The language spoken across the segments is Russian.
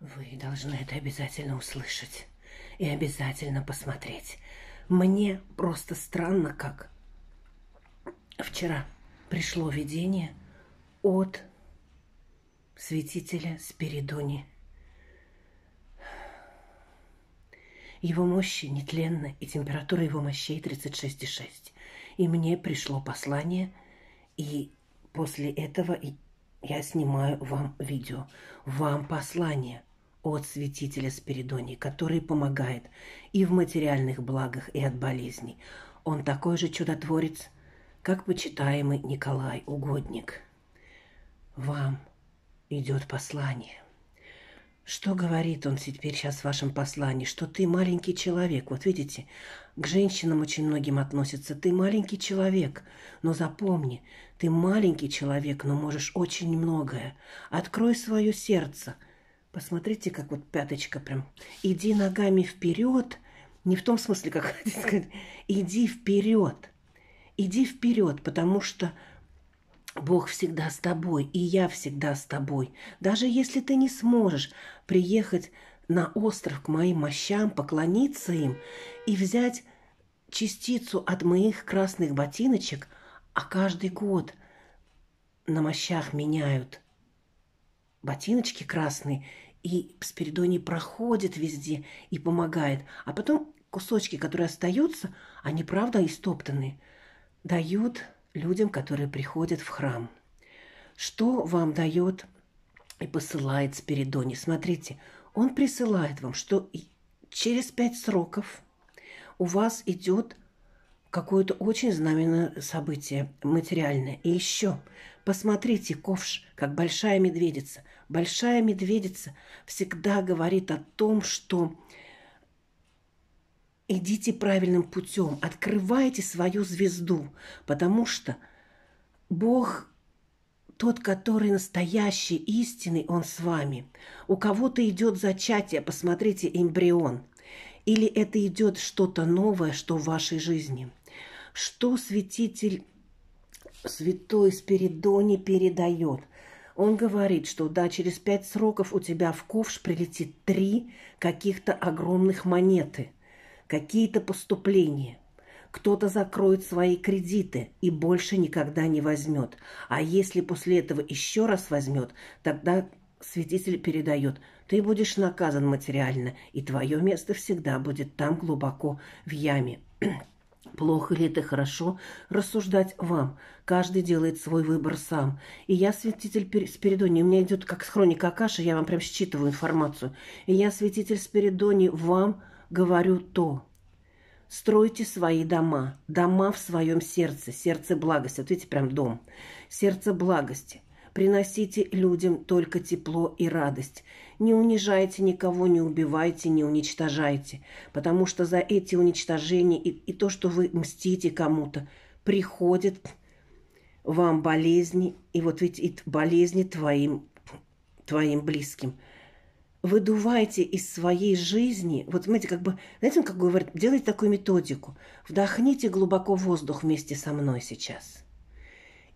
Вы должны это обязательно услышать и обязательно посмотреть. Мне просто странно, как вчера пришло видение от святителя Спиридони. Его мощи нетленны, и температура его мощей 36,6. И мне пришло послание, и после этого я снимаю вам видео. Вам послание от святителя Спиридони, который помогает и в материальных благах, и от болезней. Он такой же чудотворец, как почитаемый Николай Угодник. Вам идет послание. Что говорит он теперь сейчас в вашем послании? Что ты маленький человек. Вот видите, к женщинам очень многим относятся. Ты маленький человек, но запомни, ты маленький человек, но можешь очень многое. Открой свое сердце. Посмотрите, как вот пяточка прям. Иди ногами вперед. Не в том смысле, как хотите сказать. Иди вперед. Иди вперед, потому что Бог всегда с тобой, и я всегда с тобой. Даже если ты не сможешь приехать на остров к моим мощам, поклониться им и взять частицу от моих красных ботиночек, а каждый год на мощах меняют ботиночки красные, и Спиридоний проходит везде и помогает. А потом кусочки, которые остаются, они, правда, истоптанные, дают людям, которые приходят в храм. Что вам дает и посылает Спиридоний? Смотрите, он присылает вам, что через 5 сроков у вас идет какое-то очень знаменное событие материальное. И еще посмотрите, ковш, как большая медведица. Большая медведица всегда говорит о том, что идите правильным путем, открывайте свою звезду, потому что Бог, тот, который настоящий, истинный, Он с вами. У кого-то идет зачатие, посмотрите, эмбрион. Или это идет что-то новое, что в вашей жизни. Что святитель святой Спиридоний передает? Он говорит, что да, через 5 сроков у тебя в ковш прилетит 3 каких-то огромных монеты, какие-то поступления. Кто-то закроет свои кредиты и больше никогда не возьмет. А если после этого еще раз возьмет, тогда святитель передает: ты будешь наказан материально, и твое место всегда будет там глубоко в яме. Плохо ли это, хорошо, рассуждать вам. Каждый делает свой выбор сам. И я, святитель Спиридоний, у меня идет как хроника Акаши, я вам прям считываю информацию. И я, святитель Спиридоний, вам говорю то. Стройте свои дома, дома в своем сердце, сердце благости. Вот видите, прям дом. Сердце благости. Приносите людям только тепло и радость. Не унижайте никого, не убивайте, не уничтожайте. Потому что за эти уничтожения и то, что вы мстите кому-то, приходят вам болезни. И вот ведь и болезни твоим близким. Выдувайте из своей жизни, вот знаете, как бы, знаете, как говорят, делайте такую методику. Вдохните глубоко воздух вместе со мной сейчас.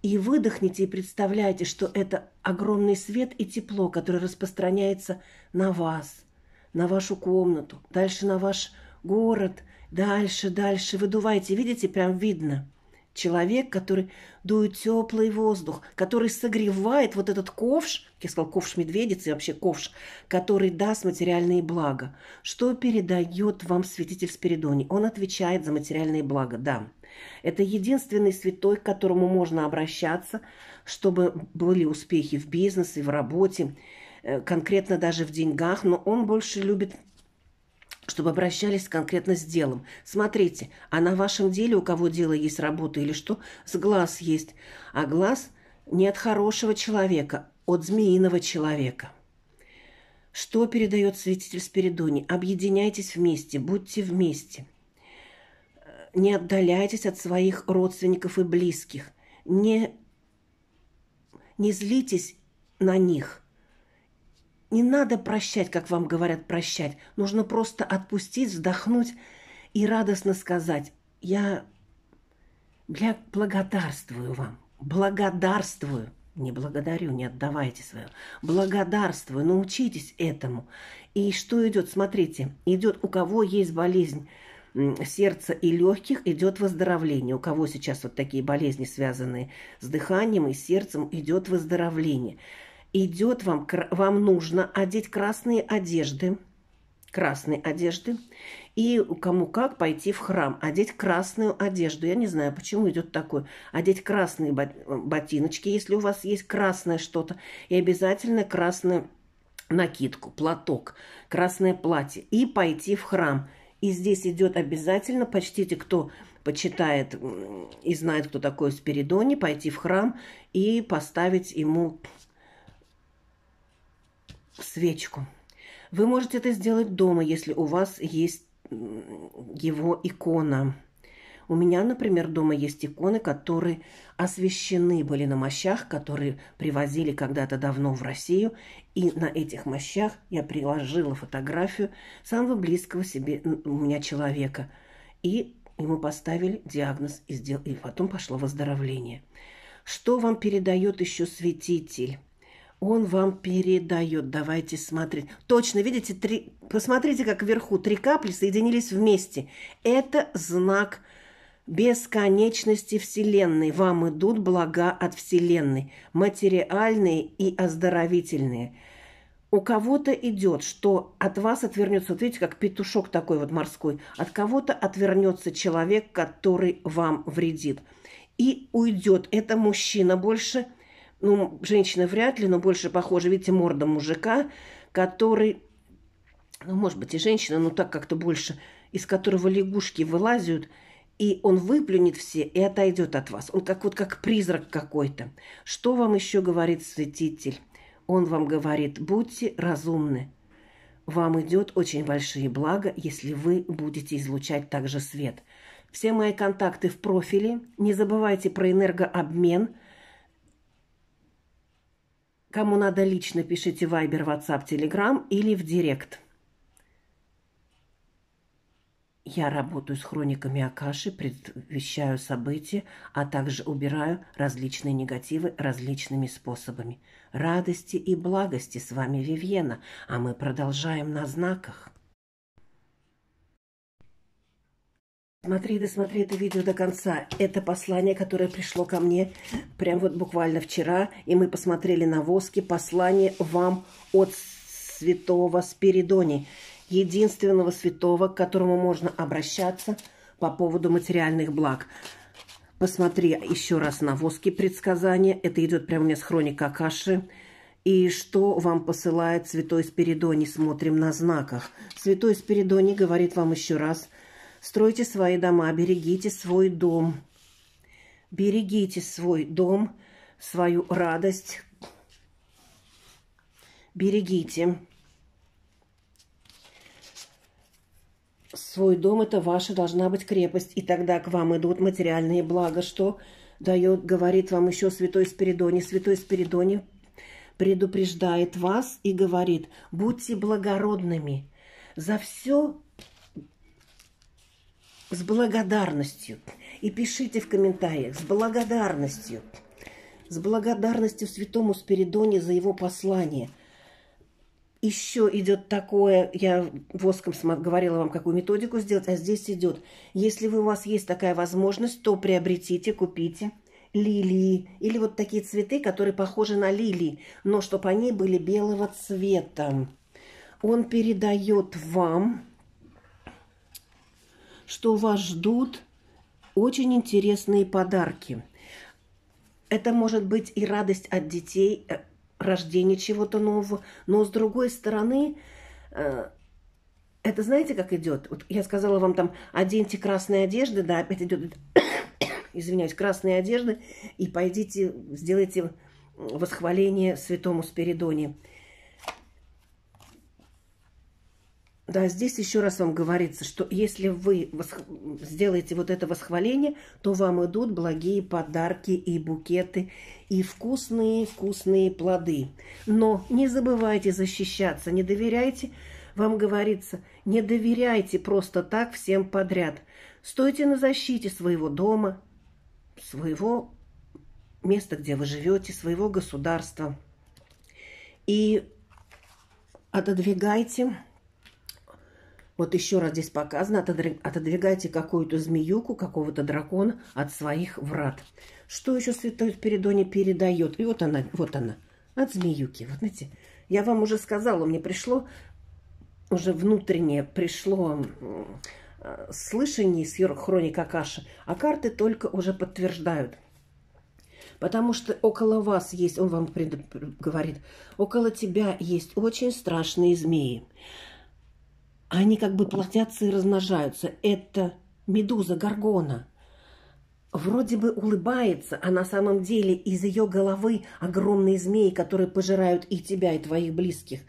И выдохните, и представляйте, что это огромный свет и тепло, которое распространяется на вас, на вашу комнату, дальше на ваш город, дальше. Выдувайте, видите, прям видно. Человек, который дует теплый воздух, который согревает вот этот ковш, я сказал, ковш медведицы, вообще ковш, который даст материальные блага. Что передает вам святитель Спиридоний? Он отвечает за материальные блага, да. Это единственный святой, к которому можно обращаться, чтобы были успехи в бизнесе, в работе, конкретно даже в деньгах, но он больше любит, чтобы обращались конкретно с делом. Смотрите, а на вашем деле, у кого дело есть, работа или что, с глаз есть. А глаз не от хорошего человека, от змеиного человека. Что передает святитель Спиридоний? Объединяйтесь вместе, будьте вместе. Не отдаляйтесь от своих родственников и близких. Не злитесь на них. Не надо прощать, как вам говорят прощать. Нужно просто отпустить, вздохнуть и радостно сказать: я благодарствую вам, благодарствую. Не благодарю, не отдавайте свое. Благодарствую, научитесь этому. И что идет? Смотрите, идет у кого есть болезнь сердца и легких, идет выздоровление. У кого сейчас вот такие болезни, связанные с дыханием и сердцем, идет выздоровление. Идет вам нужно одеть красные одежды, и кому как пойти в храм, одеть красную одежду. Я не знаю, почему идет такое. Одеть красные ботиночки, если у вас есть красное что-то, и обязательно красную накидку, платок, красное платье, и пойти в храм. И здесь идет обязательно, почтите, кто почитает и знает, кто такой Спиридоний, пойти в храм и поставить ему свечку. Вы можете это сделать дома, если у вас есть его икона. У меня, например, дома есть иконы, которые освящены были на мощах, которые привозили когда-то давно в Россию. И на этих мощах я приложила фотографию самого близкого себе у меня человека. И ему поставили диагноз, и потом пошло выздоровление. Что вам передает еще святитель? Он вам передает. Давайте смотреть. Точно, видите, посмотрите, как вверху 3 капли соединились вместе. Это знак бесконечности Вселенной. Вам идут блага от Вселенной, материальные и оздоровительные. У кого-то идет, что от вас отвернется, вот видите, как петушок такой вот морской, от кого-то отвернется человек, который вам вредит. И уйдет. Это мужчина больше, ну, женщина вряд ли, но больше похоже, видите, морда мужика, который, ну, может быть, и женщина, но так как-то больше, из которого лягушки вылазят, и он выплюнет все и отойдет от вас. Он как призрак какой-то. Что вам еще говорит святитель? Он вам говорит: будьте разумны. Вам идет очень большие блага, если вы будете излучать также свет. Все мои контакты в профиле. Не забывайте про энергообмен. Кому надо лично, пишите Viber, WhatsApp, Telegram или в Директ. Я работаю с хрониками Акаши, предвещаю события, а также убираю различные негативы различными способами. Радости и благости, с вами Вивьена, а мы продолжаем на знаках. Досмотри это видео до конца. Это послание, которое пришло ко мне прям вот буквально вчера, и мы посмотрели на воске послание вам от святого Спиридония, единственного святого, к которому можно обращаться по поводу материальных благ. Посмотри еще раз на воске предсказания. Это идет прямо у меня с хроник Акаши. И что вам посылает святой Спиридоний? Смотрим на знаках. Святой Спиридоний говорит вам еще раз: стройте свои дома, берегите свой дом. Берегите свой дом, свою радость. Берегите. Свой дом – это ваша должна быть крепость, и тогда к вам идут материальные блага. Что говорит вам еще святой Спиридоний? Святой Спиридоний предупреждает вас и говорит: будьте благородными за все с благодарностью. И пишите в комментариях: с благодарностью святому Спиридонию за его послание. Еще идет такое, я воском говорила вам, какую методику сделать, а здесь идет: если у вас есть такая возможность, то приобретите, купите лилии или вот такие цветы, которые похожи на лилии, но чтобы они были белого цвета. Он передает вам, что вас ждут очень интересные подарки. Это может быть и радость от детей, рождение чего-то нового, но с другой стороны, это знаете, как идет? Вот я сказала вам там: оденьте красные одежды, да, опять идет, извиняюсь, красные одежды, и пойдите, сделайте восхваление святому Спиридонию. Да, здесь еще раз вам говорится, что если вы сделаете вот это восхваление, то вам идут благие подарки и букеты, и вкусные плоды. Но не забывайте защищаться, не доверяйте, вам говорится, не доверяйте просто так всем подряд. Стойте на защите своего дома, своего места, где вы живете, своего государства. И отодвигайте, вот еще раз здесь показано, отодвигайте какую-то змеюку, какого-то дракона от своих врат. Что еще Святой Спиридоний передает? И вот она, от змеюки. Вот знаете, я вам уже сказала, мне пришло, уже внутреннее пришло слышание из хроники Акаши, а карты только уже подтверждают. Потому что около вас есть, он вам говорит, около тебя есть очень страшные змеи. Они как бы плодятся и размножаются. Это медуза Горгона. Вроде бы улыбается, а на самом деле из ее головы огромные змеи, которые пожирают и тебя, и твоих близких.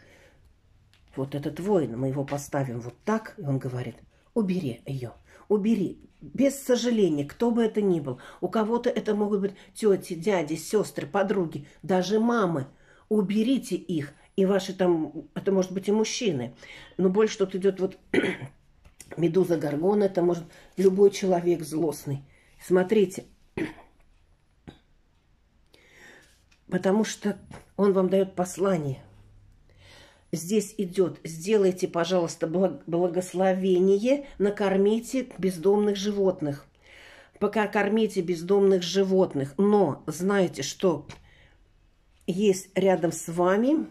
Вот этот воин, мы его поставим вот так, и он говорит, убери ее, убери. Без сожаления, кто бы это ни был. У кого-то это могут быть тети, дяди, сестры, подруги, даже мамы. Уберите их. И ваши там, это может быть и мужчины. Но больше тут идет вот медуза Горгона, это может любой человек злостный. Смотрите. Потому что он вам дает послание. Здесь идет, сделайте, пожалуйста, благословение, накормите бездомных животных. Пока кормите бездомных животных. Но знайте, что есть рядом с вами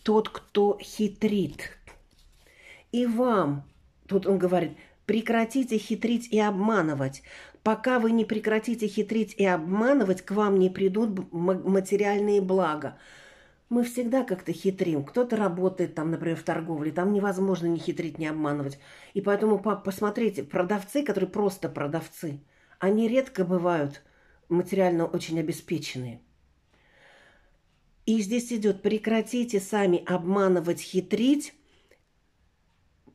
тот, кто хитрит. И вам, тут он говорит, прекратите хитрить и обманывать. Пока вы не прекратите хитрить и обманывать, к вам не придут материальные блага. Мы всегда как-то хитрим. Кто-то работает там, например, в торговле. Там невозможно не хитрить, не обманывать. И поэтому, посмотрите, продавцы, которые просто продавцы, они редко бывают материально очень обеспеченные. И здесь идет, прекратите сами обманывать, хитрить.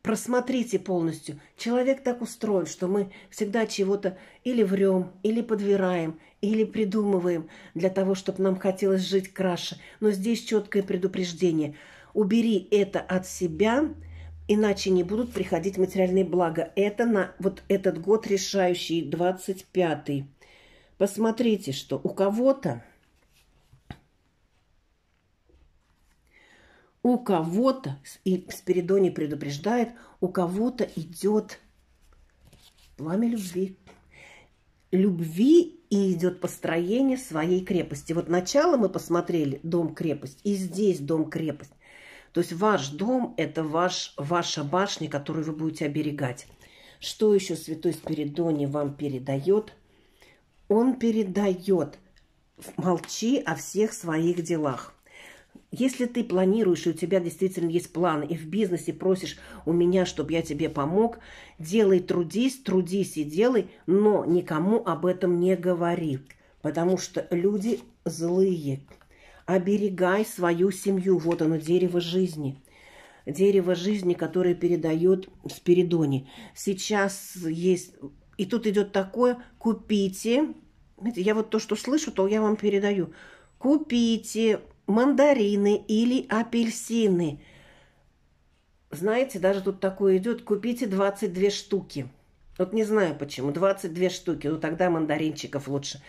Просмотрите полностью. Человек так устроен, что мы всегда чего-то или врем, или подбираем, или придумываем для того, чтобы нам хотелось жить краше. Но здесь четкое предупреждение. Убери это от себя, иначе не будут приходить материальные блага. Это на вот этот год решающий, 25-й. Посмотрите, что у кого-то и Спиридоний предупреждает, у кого-то идет пламя любви. Любви и идет построение своей крепости. Вот начало мы посмотрели, дом-крепость, и здесь дом-крепость. То есть ваш дом – это ваша башня, которую вы будете оберегать. Что еще Святой Спиридоний вам передает? Он передает: молчи о всех своих делах. Если ты планируешь, и у тебя действительно есть планы, и в бизнесе просишь у меня, чтобы я тебе помог, делай, трудись и делай, но никому об этом не говори, потому что люди злые. Оберегай свою семью. Вот оно, дерево жизни. Дерево жизни, которое передает Спиридоний. Сейчас есть... И тут идет такое: купите. Знаете, я вот то, что слышу, то я вам передаю. Купите мандарины или апельсины. Знаете, даже тут такое идет: купите 22 штуки. Вот не знаю почему, 22 штуки. Ну тогда мандаринчиков лучше.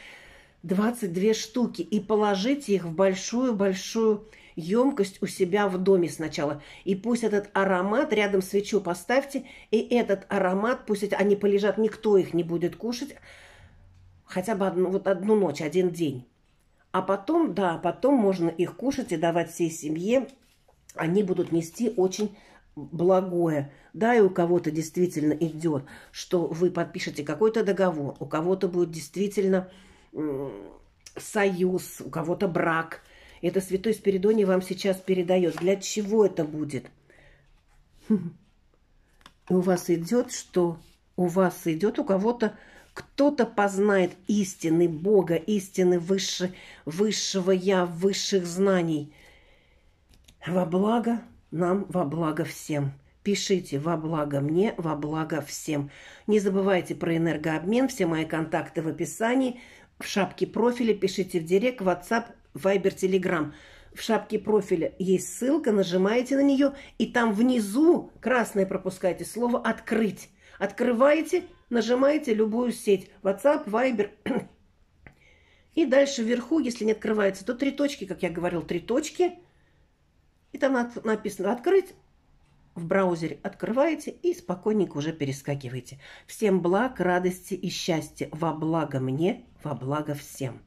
22 штуки. И положите их в большую-большую емкость у себя в доме сначала. И пусть этот аромат, рядом свечу поставьте, и этот аромат, пусть они полежат, никто их не будет кушать. Хотя бы одну ночь, один день. А потом, да, потом можно их кушать и давать всей семье. Они будут нести очень благое. Да, и у кого-то действительно идет, что вы подпишете какой-то договор, у кого-то будет действительно союз, у кого-то брак. Это Святой Спиридоний вам сейчас передает. Для чего это будет? У вас идет, что у кого-то кто-то познает истины Бога, истины высшего Я, высших знаний. Во благо нам, во благо всем. Пишите: во благо мне, во благо всем. Не забывайте про энергообмен. Все мои контакты в описании. В шапке профиля пишите в директ, WhatsApp, Viber, Telegram. В шапке профиля есть ссылка, нажимаете на нее, и там внизу красное пропускаете слово «Открыть». Открываете, нажимаете любую сеть. WhatsApp, Viber. И дальше вверху, если не открывается, то 3 точки, как я говорил, 3 точки. И там написано «Открыть». В браузере открываете и спокойненько уже перескакиваете. Всем благ, радости и счастья. Во благо мне, во благо всем.